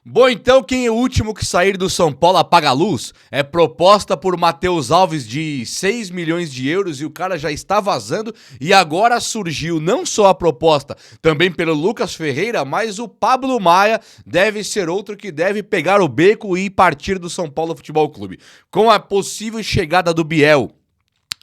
Bom, então quem é o último que sair do São Paulo apaga a luz? É proposta por Matheus Alves de 6 milhões de euros e o cara já está vazando e agora surgiu não só a proposta, também pelo Lucas Ferreira, mas o Pablo Maia deve ser outro que deve pegar o beco e partir do São Paulo Futebol Clube. Com a possível chegada do Biel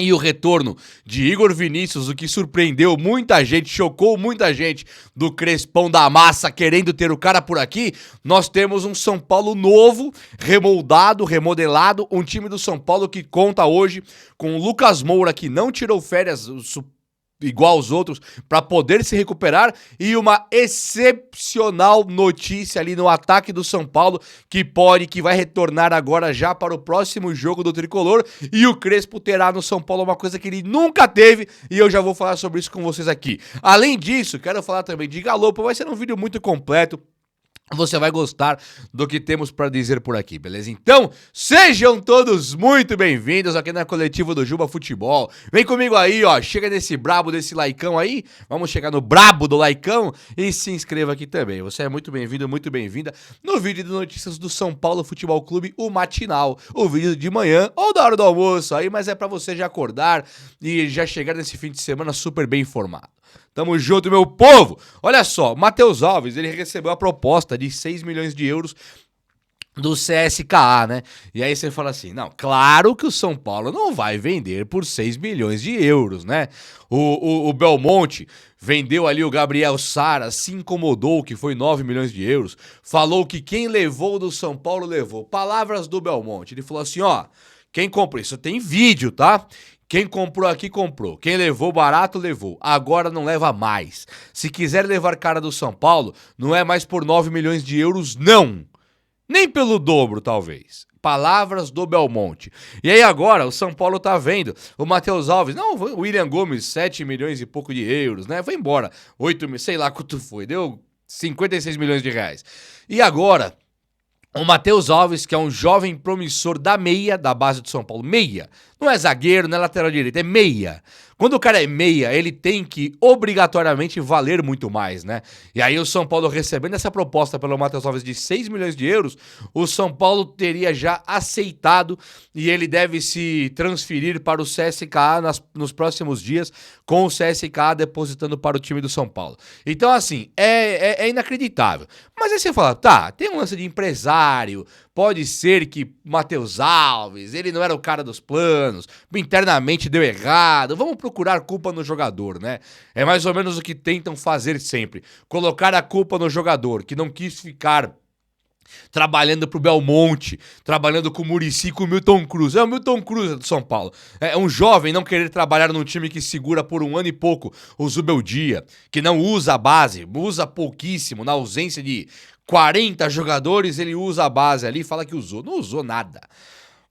e o retorno de Igor Vinícius, o que surpreendeu muita gente, chocou muita gente do Crespão da Massa querendo ter o cara por aqui, nós temos um São Paulo novo, remoldado, remodelado, um time do São Paulo que conta hoje com o Lucas Moura, que não tirou férias igual aos outros, para poder se recuperar, e uma excepcional notícia ali no ataque do São Paulo, que vai retornar agora já para o próximo jogo do Tricolor, e o Crespo terá no São Paulo uma coisa que ele nunca teve, e eu já vou falar sobre isso com vocês aqui. Além disso, quero falar também de Galopo, vai ser um vídeo muito completo, você vai gostar do que temos para dizer por aqui, beleza? Então, sejam todos muito bem-vindos aqui na coletiva do Juba Futebol. Vem comigo aí, ó, chega nesse brabo desse laicão aí, vamos chegar no brabo do laicão e se inscreva aqui também. Você é muito bem-vindo, muito bem-vinda no vídeo de notícias do São Paulo Futebol Clube, o matinal, o vídeo de manhã ou da hora do almoço aí, mas é para você já acordar e já chegar nesse fim de semana super bem informado. Tamo junto, meu povo! Olha só, Matheus Alves, ele recebeu a proposta de 6 milhões de euros do CSKA, né? E aí você fala assim, não, claro que o São Paulo não vai vender por 6 milhões de euros, né? O Belmonte vendeu ali o Gabriel Sara, se incomodou que foi 9 milhões de euros, falou que quem levou do São Paulo levou. Palavras do Belmonte, ele falou assim, ó, quem comprou isso tem vídeo, tá? Quem comprou aqui, comprou. Quem levou barato, levou. Agora não leva mais. Se quiser levar cara do São Paulo, não é mais por 9 milhões de euros, não. Nem pelo dobro, talvez. Palavras do Belmonte. E aí agora, o São Paulo tá vendo. O Matheus Alves, não, o William Gomes, 7 milhões e pouco de euros, né? Foi embora. 8, sei lá quanto foi. Deu 56 milhões de reais. E agora, o Matheus Alves, que é um jovem promissor da meia, da base do São Paulo. Meia. Não é zagueiro, não é lateral direito, é meia. Quando o cara é meia, ele tem que obrigatoriamente valer muito mais, né? E aí o São Paulo recebendo essa proposta pelo Matheus Alves de 6 milhões de euros, o São Paulo teria já aceitado e ele deve se transferir para o CSKA nos próximos dias, com o CSKA depositando para o time do São Paulo. Então, assim, é inacreditável. Mas aí você fala, tá, tem um lance de empresário, pode ser que Matheus Alves, ele não era o cara dos planos, internamente deu errado, vamos procurar culpa no jogador, né? É mais ou menos o que tentam fazer sempre, colocar a culpa no jogador, que não quis ficar trabalhando pro Belmonte, trabalhando com o Muricy, com o Milton Cruz. É o Milton Cruz do São Paulo. É um jovem não querer trabalhar num time que segura por um ano e pouco o Zubeldia, que não usa a base, usa pouquíssimo, na ausência de 40 jogadores, ele usa a base ali e fala que usou. Não usou nada.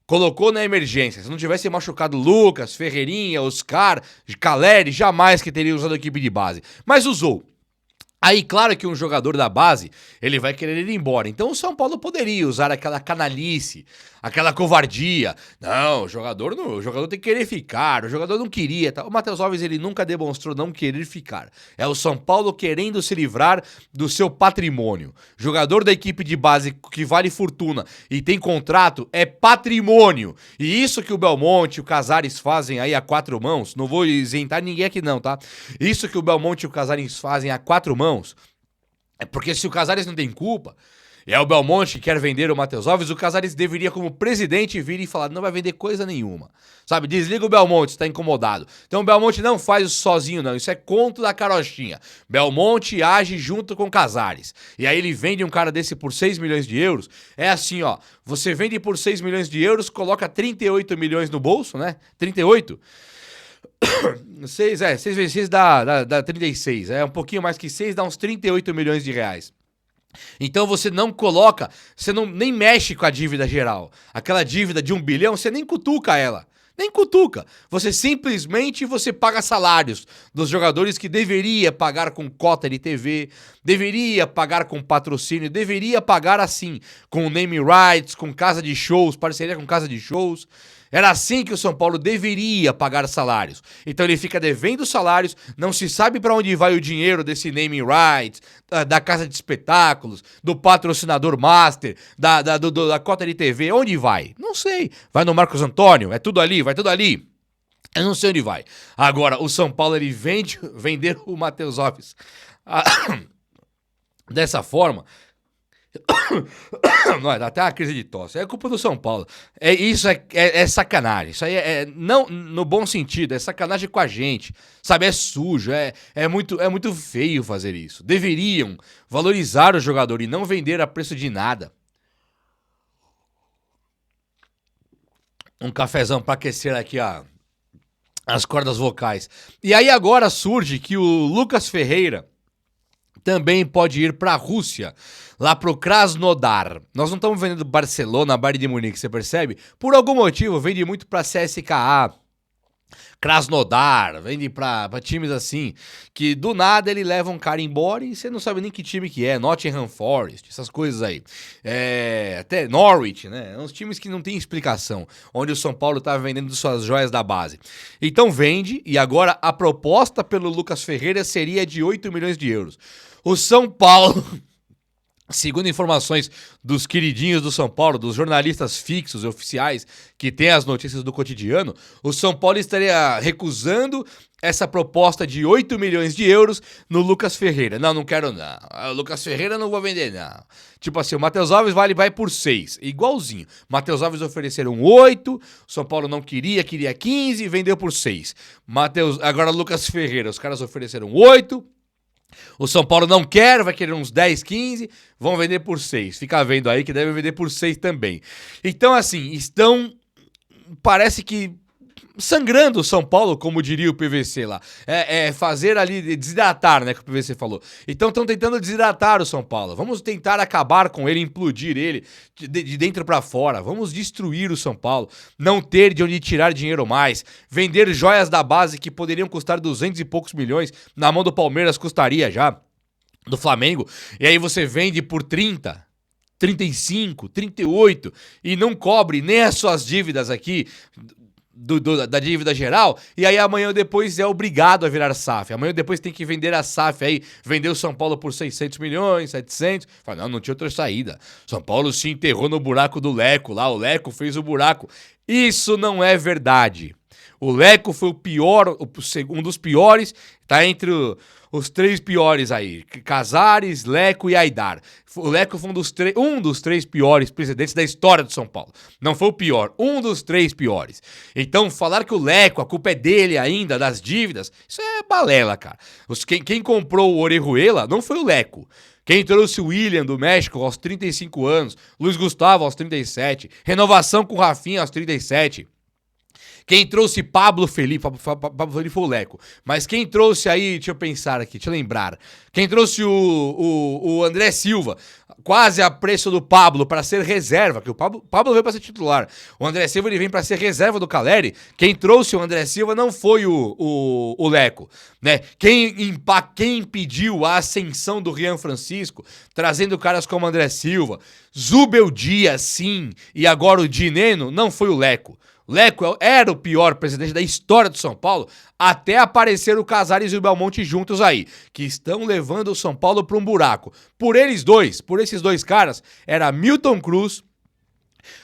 Colocou na emergência. Se não tivesse machucado Lucas, Ferreirinha, Oscar, Caleri, jamais que teria usado a equipe de base. Mas usou. Aí, claro que um jogador da base, ele vai querer ir embora. Então o São Paulo poderia usar aquela canalice, aquela covardia. Não, o jogador tem que querer ficar, o jogador não queria. Tá? O Matheus Alves, ele nunca demonstrou não querer ficar. É o São Paulo querendo se livrar do seu patrimônio. Jogador da equipe de base que vale fortuna e tem contrato é patrimônio. E isso que o Belmonte e o Casares fazem aí a 4 mãos, não vou isentar ninguém aqui não, tá? Isso que o Belmonte e o Casares fazem a 4 mãos, é porque se o Casares não tem culpa, e é o Belmonte que quer vender o Matheus Alves, o Casares deveria, como presidente, vir e falar, não vai vender coisa nenhuma. Sabe, desliga o Belmonte, está incomodado. Então o Belmonte não faz isso sozinho, não. Isso é conto da carochinha. Belmonte age junto com Casares. E aí ele vende um cara desse por 6 milhões de euros. É assim, ó, você vende por 6 milhões de euros, coloca 38 milhões no bolso, né? 38? 6 vezes 6 dá 36, é um pouquinho mais que 6, dá uns 38 milhões de reais. Então você não coloca, você não nem mexe com a dívida geral. Aquela dívida de 1 bilhão, você nem cutuca ela. Nem cutuca. Você simplesmente paga salários dos jogadores que deveria pagar com cota de TV, deveria pagar com patrocínio, deveria pagar assim, com name rights, com casa de shows, parceria com casa de shows. Era assim que o São Paulo deveria pagar salários. Então ele fica devendo salários, não se sabe para onde vai o dinheiro desse naming rights, da casa de espetáculos, do patrocinador master, da cota de TV, onde vai? Não sei. Vai no Marcos Antônio? É tudo ali, vai tudo ali. Eu não sei onde vai. Agora, o São Paulo, ele vender o Matheus Alves dessa forma. Não, dá até uma crise de tosse. É culpa do São Paulo. Isso é sacanagem. Isso aí não no bom sentido, é sacanagem com a gente. Sabe, é sujo, é muito feio fazer isso. Deveriam valorizar o jogador e não vender a preço de nada. Um cafezão pra aquecer aqui as cordas vocais. E aí agora surge que o Lucas Ferreira também pode ir para a Rússia, lá pro Krasnodar. Nós não estamos vendendo Barcelona, Bayern de Munique, você percebe? Por algum motivo, vende muito para CSKA, Krasnodar, vende pra times assim, que do nada ele leva um cara embora e você não sabe nem que time que é, Nottingham Forest, essas coisas aí. Até Norwich, né? Uns times que não tem explicação, onde o São Paulo tá vendendo suas joias da base. Então vende, e agora a proposta pelo Lucas Ferreira seria de 8 milhões de euros. O São Paulo... Segundo informações dos queridinhos do São Paulo, dos jornalistas fixos e oficiais que têm as notícias do cotidiano, o São Paulo estaria recusando essa proposta de 8 milhões de euros no Lucas Ferreira. Não quero não. O Lucas Ferreira não vou vender não. Tipo assim, o Matheus Alves vai por 6. Igualzinho. Matheus Alves ofereceram 8, o São Paulo não queria 15 e vendeu por 6. Agora Lucas Ferreira, os caras ofereceram 8. O São Paulo não quer, vai querer uns 10, 15, vão vender por 6. Fica vendo aí que devem vender por 6 também. Então, assim, parece que sangrando o São Paulo, como diria o PVC lá. Fazer ali, desidratar, né, que o PVC falou. Então estão tentando desidratar o São Paulo. Vamos tentar acabar com ele, implodir ele de dentro pra fora. Vamos destruir o São Paulo. Não ter de onde tirar dinheiro mais. Vender joias da base que poderiam custar 200 e poucos milhões. Na mão do Palmeiras custaria já. Do Flamengo. E aí você vende por 30, 35, 38 e não cobre nem as suas dívidas aqui da dívida geral, e aí amanhã depois é obrigado a virar SAF. Amanhã depois tem que vender a SAF aí, vender o São Paulo por 600 milhões, 700. Fala, não tinha outra saída. São Paulo se enterrou no buraco do Leco lá, o Leco fez o buraco. Isso não é verdade. O Leco foi o pior, um dos piores, tá entre os 3 piores aí, Casares, Leco e Aidar. O Leco foi um dos 3 piores presidentes da história do São Paulo. Não foi o pior, um dos 3 piores. Então, falar que o Leco, a culpa é dele ainda, das dívidas, isso é balela, cara. Quem comprou o Orejuela não foi o Leco. Quem trouxe o William do México aos 35 anos, Luiz Gustavo aos 37, renovação com o Rafinha aos 37... Quem trouxe Pablo Felipe foi o Leco. Mas quem trouxe aí, deixa eu pensar aqui, deixa eu lembrar. Quem trouxe o André Silva, quase a preço do Pablo, para ser reserva, que o Pablo veio para ser titular. O André Silva ele vem para ser reserva do Caleri. Quem trouxe o André Silva não foi o Leco, né? Quem impediu a ascensão do Rian Francisco, trazendo caras como André Silva, Zubeldia, sim, e agora o Dineno, não foi o Leco. Leco era o pior presidente da história do São Paulo, até aparecer o Casares e o Belmonte juntos aí, que estão levando o São Paulo para um buraco. Por esses dois caras, era Milton Cruz,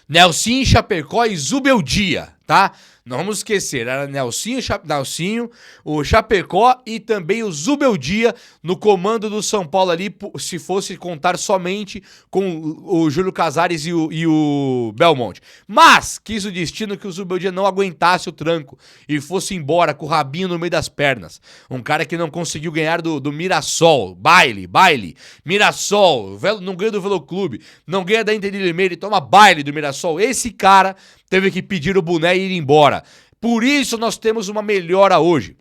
Nelsinho Chapecó e Zubeldia, tá? Não vamos esquecer, era Nelsinho, o Chapecó e também o Zubeldia no comando do São Paulo ali, se fosse contar somente com o Júlio Casares e o Belmonte. Mas quis o destino que o Zubeldia não aguentasse o tranco e fosse embora com o rabinho no meio das pernas. Um cara que não conseguiu ganhar do Mirassol, baile, Mirassol, não ganha do Veloclube, não ganha da Inter de Limeira e toma baile do Mirassol. Esse cara teve que pedir o boné e ir embora. Por isso nós temos uma melhora hoje.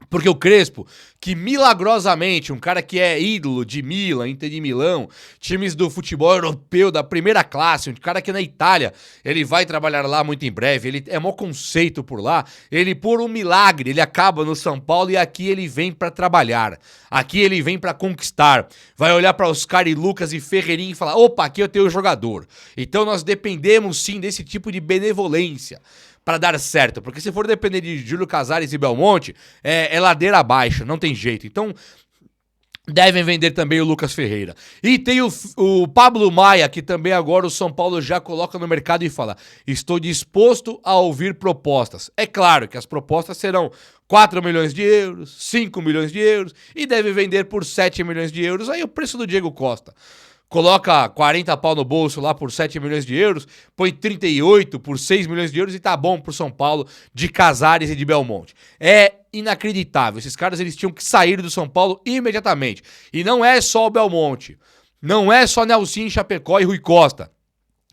Porque o Crespo que milagrosamente, um cara que é ídolo de Milan, Inter de Milão, times do futebol europeu da primeira classe, um cara que na Itália, ele vai trabalhar lá muito em breve, ele é maior conceito por lá, ele por um milagre, ele acaba no São Paulo e aqui ele vem pra trabalhar, aqui ele vem pra conquistar, vai olhar pra Oscar e Lucas e Ferreirinha e falar, opa, aqui eu tenho o jogador. Então nós dependemos sim desse tipo de benevolência para dar certo, porque se for depender de Júlio Casares e Belmonte, é ladeira abaixo, não tem jeito. Então, devem vender também o Lucas Ferreira. E tem o Pablo Maia, que também agora o São Paulo já coloca no mercado e fala, estou disposto a ouvir propostas. É claro que as propostas serão 4 milhões de euros, 5 milhões de euros, e deve vender por 7 milhões de euros, aí o preço do Diego Costa. Coloca 40 pau no bolso lá por 7 milhões de euros, põe 38 por 6 milhões de euros e tá bom pro São Paulo de Casares e de Belmonte. É inacreditável. Esses caras eles tinham que sair do São Paulo imediatamente. E não é só o Belmonte. Não é só Nelsinho, Chapecó e Rui Costa.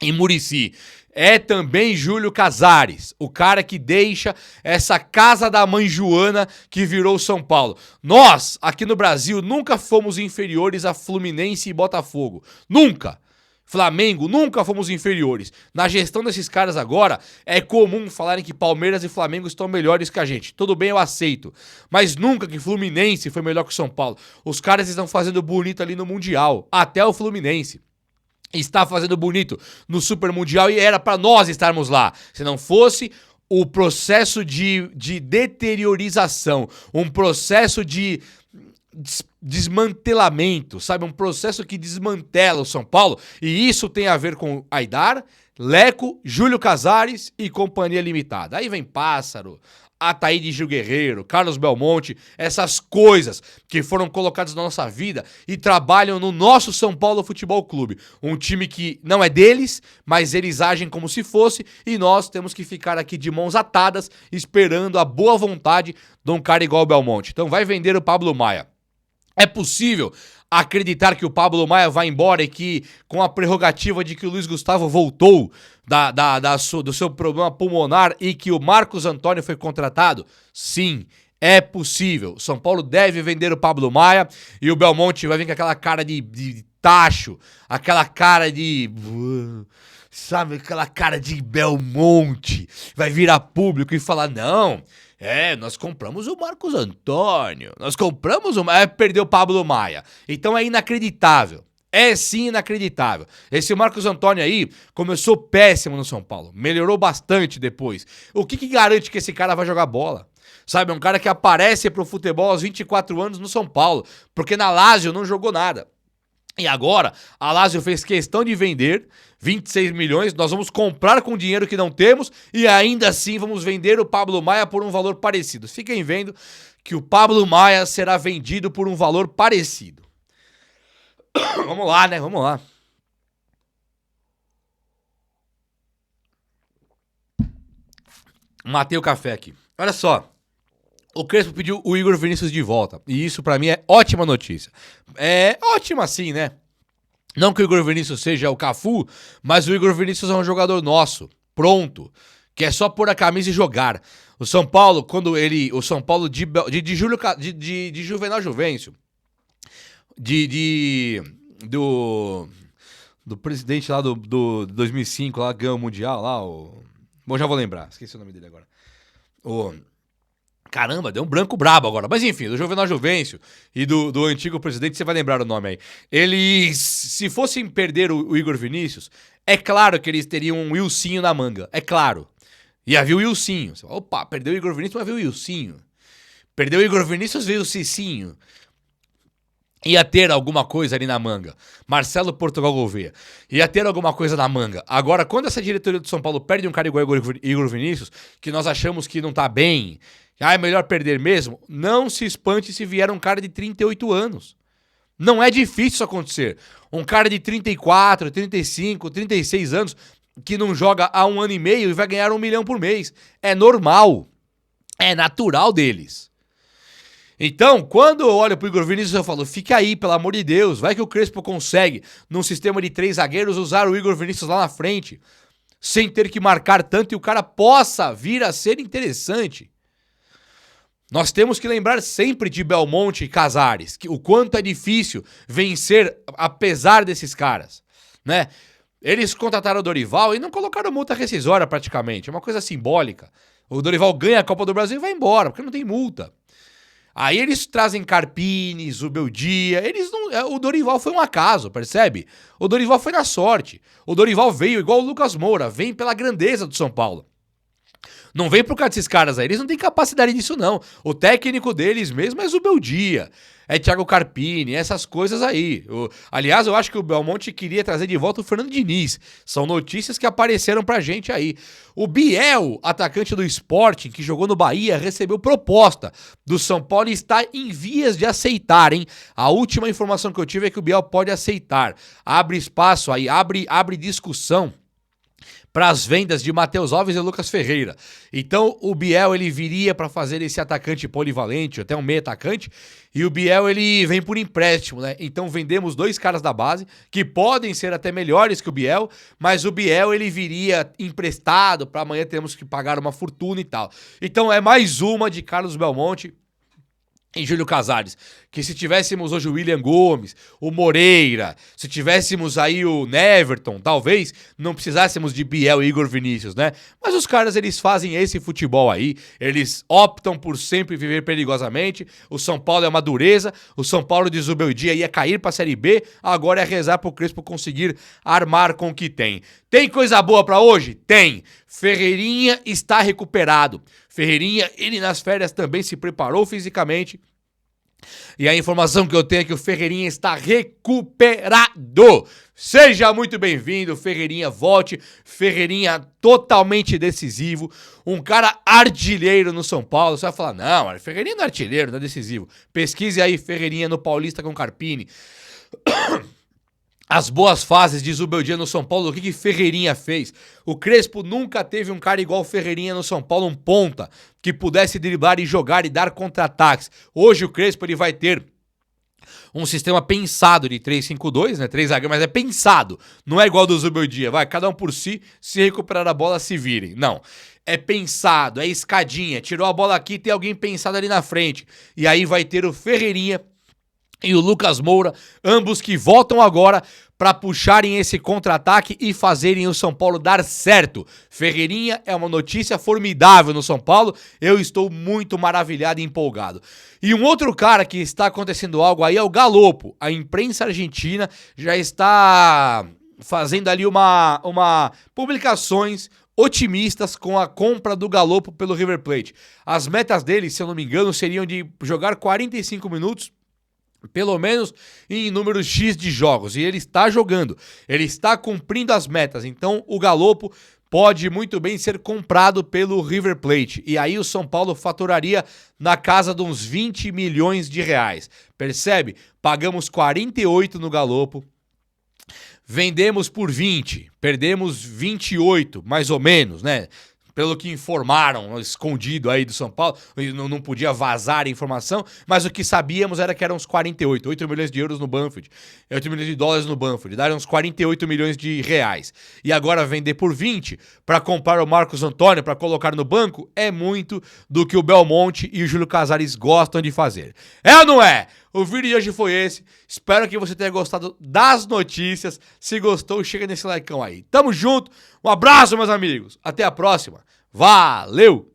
E Muricy. É também Júlio Casares, o cara que deixa essa casa da mãe Joana que virou São Paulo. Nós, aqui no Brasil, nunca fomos inferiores a Fluminense e Botafogo. Nunca! Flamengo, nunca fomos inferiores. Na gestão desses caras agora, é comum falarem que Palmeiras e Flamengo estão melhores que a gente. Tudo bem, eu aceito. Mas nunca que Fluminense foi melhor que o São Paulo. Os caras estão fazendo bonito ali no Mundial. Até o Fluminense está fazendo bonito no Super Mundial e era para nós estarmos lá. Se não fosse o processo de deteriorização, um processo de desmantelamento, sabe? Um processo que desmantela o São Paulo. E isso tem a ver com Aidar, Leco, Júlio Casares e Companhia Limitada. Aí vem Pássaro, Ataíde Gil Guerreiro, Carlos Belmonte, essas coisas que foram colocadas na nossa vida e trabalham no nosso São Paulo Futebol Clube. Um time que não é deles, mas eles agem como se fosse e nós temos que ficar aqui de mãos atadas esperando a boa vontade de um cara igual o Belmonte. Então vai vender o Pablo Maia. É possível acreditar que o Pablo Maia vai embora e que, com a prerrogativa de que o Luiz Gustavo voltou do seu problema pulmonar e que o Marcos Antônio foi contratado? Sim, é possível. O São Paulo deve vender o Pablo Maia e o Belmonte vai vir com aquela cara de tacho, aquela cara de... sabe, aquela cara de Belmonte. Vai vir a público e falar, não... nós compramos o Marcos Antônio, nós compramos o... perdeu o Pablo Maia. Então é inacreditável. É sim inacreditável. Esse Marcos Antônio aí começou péssimo no São Paulo, melhorou bastante depois. O que garante que esse cara vai jogar bola? Sabe, é um cara que aparece pro futebol aos 24 anos no São Paulo, porque na Lazio não jogou nada. E agora, a Lazio fez questão de vender 26 milhões, nós vamos comprar com dinheiro que não temos e ainda assim vamos vender o Pablo Maia por um valor parecido. Fiquem vendo que o Pablo Maia será vendido por um valor parecido. Vamos lá, né? Vamos lá. Matei o café aqui. Olha só. O Crespo pediu o Igor Vinícius de volta. E isso pra mim é ótima notícia. É ótima sim, né? Não que o Igor Vinícius seja o Cafu, mas o Igor Vinícius é um jogador nosso. Pronto. Que é só pôr a camisa e jogar. O São Paulo, o São Paulo de Juvenal Juvencio. Do presidente lá do 2005, lá ganhou o Mundial, lá, Bom, já vou lembrar. Esqueci o nome dele agora. Caramba, deu um branco brabo agora. Mas enfim, do Juvenal Juvencio e do antigo presidente, você vai lembrar o nome aí. Eles, se fossem perder o Igor Vinícius, é claro que eles teriam um Wilsinho na manga. É claro. Ia vir o Wilsinho. Opa, perdeu o Igor Vinícius, mas veio o Wilsinho. Perdeu o Igor Vinícius, veio o Cicinho. Ia ter alguma coisa ali na manga. Marcelo Portugal Gouveia. Ia ter alguma coisa na manga. Agora, quando essa diretoria do São Paulo perde um cara igual Igor Vinícius, que nós achamos que não tá bem... é melhor perder mesmo? Não se espante se vier um cara de 38 anos. Não é difícil isso acontecer. Um cara de 34, 35, 36 anos que não joga há 1 ano e meio e vai ganhar 1 milhão por mês. É normal. É natural deles. Então, quando eu olho pro Igor Vinícius, eu falo, fica aí, pelo amor de Deus. Vai que o Crespo consegue, num sistema de 3 zagueiros, usar o Igor Vinícius lá na frente. Sem ter que marcar tanto e o cara possa vir a ser interessante. Nós temos que lembrar sempre de Belmonte e Casares, o quanto é difícil vencer apesar desses caras, né? Eles contrataram o Dorival e não colocaram multa rescisória praticamente, é uma coisa simbólica. O Dorival ganha a Copa do Brasil e vai embora, porque não tem multa. Aí eles trazem Carpini, Zubeldia, o Dorival foi um acaso, percebe? O Dorival foi na sorte. O Dorival veio igual o Lucas Moura, vem pela grandeza do São Paulo. Não vem por causa desses caras aí, eles não têm capacidade disso não. O técnico deles mesmo é Zubeldia, é Thiago Carpini, essas coisas aí. Aliás, eu acho que o Belmonte queria trazer de volta o Fernando Diniz. São notícias que apareceram pra gente aí. O Biel, atacante do Sporting, que jogou no Bahia, recebeu proposta do São Paulo e está em vias de aceitar, hein? A última informação que eu tive é que o Biel pode aceitar. Abre espaço aí, abre discussão para as vendas de Matheus Alves e Lucas Ferreira. Então o Biel ele viria para fazer esse atacante polivalente, até um meio atacante, e o Biel ele vem por empréstimo, né? Então vendemos 2 caras da base que podem ser até melhores que o Biel, mas o Biel ele viria emprestado para amanhã temos que pagar uma fortuna e tal. Então é mais uma de Carlos Belmonte e Júlio Casares, que se tivéssemos hoje o William Gomes, o Moreira, se tivéssemos aí o Neverton, talvez não precisássemos de Biel e Igor Vinícius, né? Mas os caras, eles fazem esse futebol aí, eles optam por sempre viver perigosamente, o São Paulo é uma dureza, o São Paulo de Zubeldia ia cair pra Série B, agora é rezar pro Crespo conseguir armar com o que tem. Tem coisa boa pra hoje? Tem! Ferreirinha está recuperado. Ferreirinha, ele nas férias também se preparou fisicamente. E a informação que eu tenho é que o Ferreirinha está recuperado. Seja muito bem-vindo, Ferreirinha, volte. Ferreirinha totalmente decisivo. Um cara artilheiro no São Paulo. Você vai falar, não, Ferreirinha não é artilheiro, não é decisivo. Pesquise aí, Ferreirinha no Paulista com Carpini. As boas fases de Zubeldia no São Paulo, o que Ferreirinha fez? O Crespo nunca teve um cara igual o Ferreirinha no São Paulo, um ponta, que pudesse driblar e jogar e dar contra-ataques. Hoje o Crespo ele vai ter um sistema pensado de 3-5-2, né? 3 zagueiros, mas é pensado. Não é igual do Zubeldia, vai, cada um por si, se recuperar a bola, se virem. Não. É pensado, é escadinha. Tirou a bola aqui, tem alguém pensado ali na frente. E aí vai ter o Ferreirinha e o Lucas Moura, ambos que voltam agora para puxarem esse contra-ataque e fazerem o São Paulo dar certo. Ferreirinha é uma notícia formidável no São Paulo, eu estou muito maravilhado e empolgado. E um outro cara que está acontecendo algo aí é o Galopo. A imprensa argentina já está fazendo ali uma publicações otimistas com a compra do Galopo pelo River Plate. As metas dele, se eu não me engano, seriam de jogar 45 minutos pelo menos em número X de jogos, e ele está jogando, ele está cumprindo as metas, então o Galopo pode muito bem ser comprado pelo River Plate, e aí o São Paulo faturaria na casa de uns 20 milhões de reais, percebe? Pagamos 48 no Galopo, vendemos por 20, perdemos 28, mais ou menos, né? Pelo que informaram, escondido aí do São Paulo, não podia vazar a informação, mas o que sabíamos era que eram uns 8 milhões de euros no Banfield, 8 milhões de dólares no Banfield, daram uns 48 milhões de reais. E agora vender por 20 para comprar o Marcos Antônio, para colocar no banco, é muito do que o Belmonte e o Júlio Casares gostam de fazer. É ou não é? O vídeo de hoje foi esse, espero que você tenha gostado das notícias, se gostou, chega nesse likeão aí. Tamo junto, um abraço meus amigos, até a próxima, valeu!